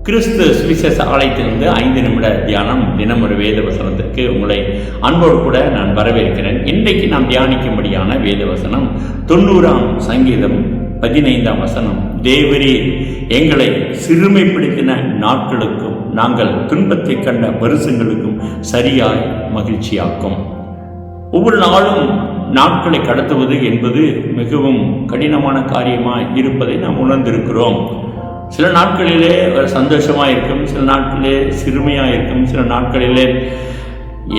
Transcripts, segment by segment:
கிறிஸ்து சுவிசேஷ ஆலயத்திலிருந்து 5 நிமிட தியானம் தினம் ஒரு வேத வசனத்திற்கு உங்களை அன்போடு கூட நான் வரவேற்கிறேன். இன்றைக்கு நாம் தியானிக்கும்படியான வேத வசனம் 90ஆம் சங்கீதம் 15ஆம் வசனம். தேவரீர் எங்களை சிறுமைப்படுத்தின நாட்களுக்கும் நாங்கள் துன்பத்தை கண்ட வருஷங்களுக்கும் சரியாய் மகிழ்ச்சியாக்கும். ஒவ்வொரு நாளும் நாட்களை கடத்துவது என்பது மிகவும் கடினமான காரியமாக இருப்பதை நாம் உணர்ந்திருக்கிறோம். சில நாட்களிலே சந்தோஷமாக இருக்கும், சில நாட்களிலே சிறுமையாக இருக்கும், சில நாட்களிலே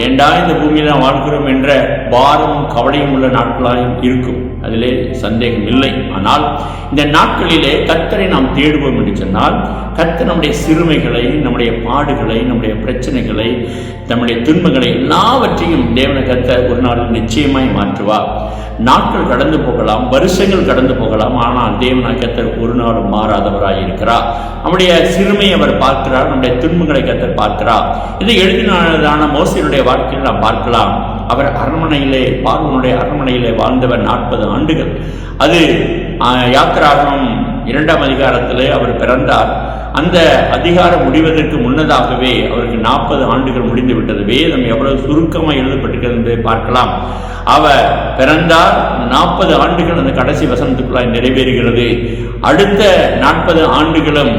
ஏண்டா இந்த பூமியில் நாம் வாழ்கிறோம் என்ற பாரமும் கவலையும் உள்ள நாட்களாக இருக்கும். அதிலே சந்தேகம் இல்லை. ஆனால் இந்த நாட்களிலே கர்த்தரை நாம் தேடுவோம் என்று சொன்னால் கர்த்தர் நம்முடைய சிறுமைகளை, நம்முடைய பாடுகளை, நம்முடைய பிரச்சனைகளை, நம்முடைய துன்பங்களை எல்லாவற்றையும் தேவன கர்த்தர் ஒரு நாள் நிச்சயமாய் மாற்றுவார். நாட்கள் கடந்து போகலாம், வருஷங்கள் கடந்து போகலாம், ஆனால் தேவன கர்த்தர் ஒரு நாளும் மாறாதவராய் இருக்கிறார். நம்முடைய சிறுமையை அவர் பார்க்கிறார், நம்முடைய துன்பங்களை கர்த்தர் பார்க்கிறார். இதை எழுதினான மோசேயுடைய வாழ்க்கையில் நாம் பார்க்கலாம். அவர் அரண்மனையிலே, பார்வோனுடைய அரண்மனையிலே வாழ்ந்தவர் 40 ஆண்டுகள். அது யாத்திராகமம் 2ஆம் அதிகாரத்திலே அவர் பிறந்தார். அந்த அதிகாரம் முடிவதற்கு முன்னதாகவே அவருக்கு 40 ஆண்டுகள் முடிந்து விட்டது. வேதம் எவ்வளவு சுருக்கமாக எழுதப்பட்டிருக்கிறது என்பதை பார்க்கலாம். அவர் பிறந்தார், 40 ஆண்டுகள் அந்த கடைசி வசனத்துக்குள்ளாய் நிறைவேறுகிறது. அடுத்த 40 ஆண்டுகளும்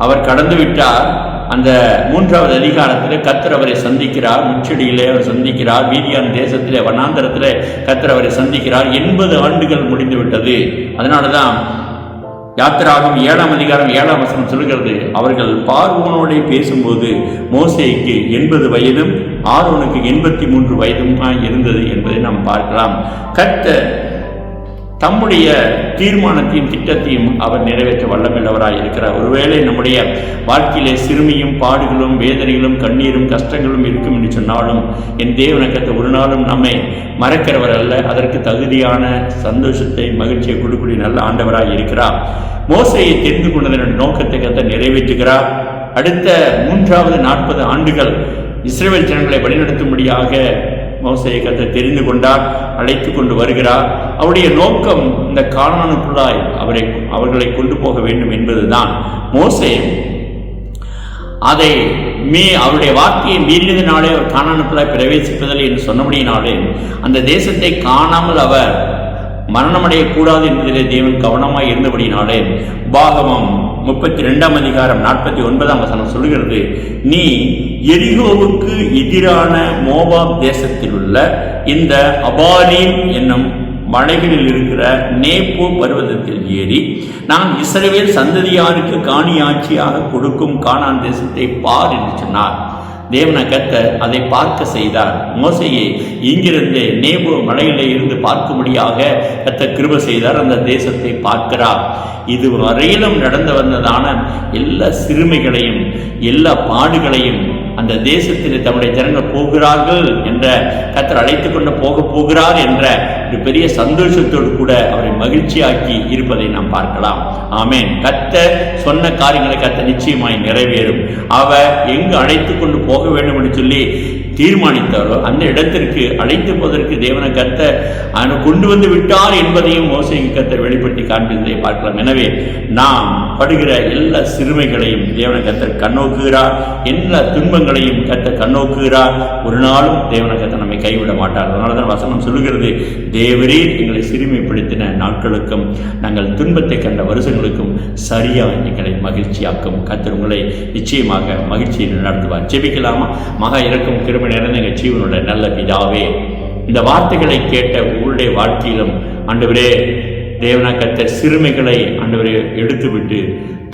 அவர் கடந்து விட்டார். அந்த 3ஆவது அதிகாரத்தில் கர்த்தர் அவரை சந்திக்கிறார். முச்செடியிலே அவர் சந்திக்கிறார். மீதியான் தேசத்திலே வனாந்தரத்திலே கர்த்தர் அவரை சந்திக்கிறார். 80 ஆண்டுகள் முடிந்து விட்டது. அதனால தான் யாத்திராகமம் 7ஆம் அதிகாரம் 7ஆம் வசனம் சொல்கிறது, அவர்கள் பார்வோனோட பேசும்போது மோசேக்கு 80 வயதும் ஆரோனுக்கு 83 வயதும் இருந்தது என்பதை நாம் பார்க்கலாம். கர்த்தர் தம்முடைய தீர்மானத்தையும் திட்டத்தையும் அவர் நிறைவேற்ற வல்லமையுள்ளவராய் இருக்கிறார். ஒருவேளை நம்முடைய வாழ்க்கையிலே சிறுமியும் பாடுகளும் வேதனைகளும் கண்ணீரும் கஷ்டங்களும் இருக்கும் என்று சொன்னாலும் என் தேவன கர்த்தர் ஒரு நாளும் நம்மை மறக்கிறவர் அல்ல. அதற்கு தகுதியான சந்தோஷத்தை, மகிழ்ச்சியை கொடுக்கக்கூடிய நல்ல ஆண்டவராய் இருக்கிறார். மோசேயை தெரிந்து கொண்டதன் நோக்கத்தை கர்த்தர் நிறைவேற்றுகிறார். அடுத்த 3வது 40 ஆண்டுகள் இஸ்ரவேல் ஜனங்களை வழிநடத்தும்படியாக மோசேயை கர்த்தர் தெரிந்து கொண்டார், அழைத்து கொண்டு வருகிறார். அவருடைய நோக்கம் இந்த கானானுக்குள்ளாய் அவர்களை கொண்டு போக வேண்டும் என்பதுதான். மோசே அதை அவருடைய வார்த்தையை மீறியதினாலே அவர் கானானுக்குள்ளாய் பிரவேசிப்பதில்லை என்று சொன்னபடியினாலே அந்த தேசத்தை காணாமல் அவர் மரணமடையக்கூடாது என்பதிலே தேவன் கவனமாய் இருந்தபடினாலே உபாகமம் 32ஆம் அதிகாரம் 49ஆம் வசனம் சொல்லுகிறது, நீ எரிகோவுக்கு எதிரான மோவாப் தேசத்தில் உள்ள இந்த அபாரீம் என்னும் மலைகளில் இருக்கிற நேப்போ பர்வதத்தில் ஏறி நான் இஸ்ரவேல் சந்ததியாருக்கு காணியாட்சியாக கொடுக்கும் கானான் தேசத்தை பார் என்று சொன்னார். தேவன கர்த்தர் அதை பார்க்க செய்தார். மோசேயை இங்கிருந்து நேபோ மலையிலே இருந்து பார்க்கும்படியாக கர்த்தர் கிருபை செய்தார். அந்த தேசத்தை பார்க்கிறார். இதுவரையிலும் நடந்து வந்ததான எல்லா சிறுமைகளையும் எல்லா பாடுகளையும் அந்த தேசத்தில் தம்முடைய ஜனங்கள் போகிறார்கள் என்ற கர்த்தர் அழைத்து கொண்டு போகிறார் என்ற ஒரு பெரிய சந்தோஷத்தோடு கூட அவரை மகிழ்ச்சியாக்கி இருப்பதை நாம் பார்க்கலாம். ஆமென். கர்த்தர் சொன்ன காரியங்களை கர்த்தர் நிச்சயமாய் நிறைவேறும். அவர் எங்கு அழைத்து கொண்டு போக வேண்டும் என்று சொல்லி தீர்மானித்தாரோ அந்த இடத்திற்கு அழைத்து போவதற்கு தேவன கர்த்தர் கொண்டு வந்து விட்டார் என்பதையும் மோசேக்கு கர்த்தர் வெளிப்படுத்தி காண்பித்ததை பார்க்கலாம். எனவே நாம் படுகிற எல்லா சிறுமைகளையும் தேவன கர்த்தர் கண்ணோக்குகிறார். எல்லா துன்பங்களையும் கர்த்தர் கண்ணோக்குகிறார். ஒரு நாளும் தேவன கர்த்தர் நம்மை கைவிட மாட்டார். அதனால்தான் வசனம் சொல்லுகிறது, தேவரீர் எங்களை சிறுமைப்படுத்தின நாட்களுக்கும் நாங்கள் துன்பத்தை கண்ட வருஷங்களுக்கும் சரியாக எங்களை மகிழ்ச்சியாக்கும். கர்த்தர் உங்களை நிச்சயமாக மகிழ்ச்சியை நடத்துவார். ஜெபிக்கலாமா? மகா இரக்கம் கிருபை நிறைந்த எங்கள் ஜீவனுடைய நல்ல பிதாவே, இந்த வார்த்தைகளை கேட்ட உங்களுடைய வாழ்க்கையிலும் ஆண்டவரே தேவனா கர்த்தர் சிறுமைகளை ஆண்டவரே எடுத்துவிட்டு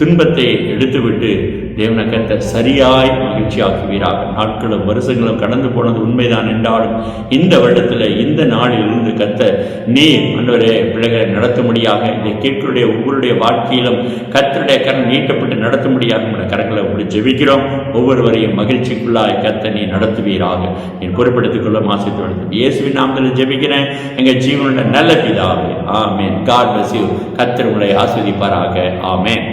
துன்பத்தை எடுத்துவிட்டு தேவன கர்த்தர் சரியாய் மகிழ்ச்சியாக்குவீராக. நாட்களும் வருஷங்களும் கடந்து போனது உண்மைதான் என்றாலும் இந்த வருடத்தில் இந்த நாளில் இருந்து கர்த்தர் நீர் ஆண்டவரே பிள்ளைகளை நடத்தும்படியாக இந்த கேட்களுடைய ஒவ்வொருடைய வாழ்க்கையிலும் கர்த்தருடைய கரம் நீட்டப்பட்டு நடத்தும்படியாக உங்களுடைய கரங்களை உங்களை ஜெபிக்கிறோம். ஒவ்வொருவரையும் மகிழ்ச்சிக்குள்ளாய் கர்த்தர் நீ நடத்துவீராக. என் பொறுப்படுத்திக் கொள்ள ஆசைத்து நடத்தும் இயேசுவின் நாமத்தில் ஜெபிக்கிறேன் எங்கள் ஜீவனுடைய நல்ல பிதாவே. ஆமென். God bless you. கர்த்தர் உங்களை ஆசீர்வதிப்பாராக. ஆமென்.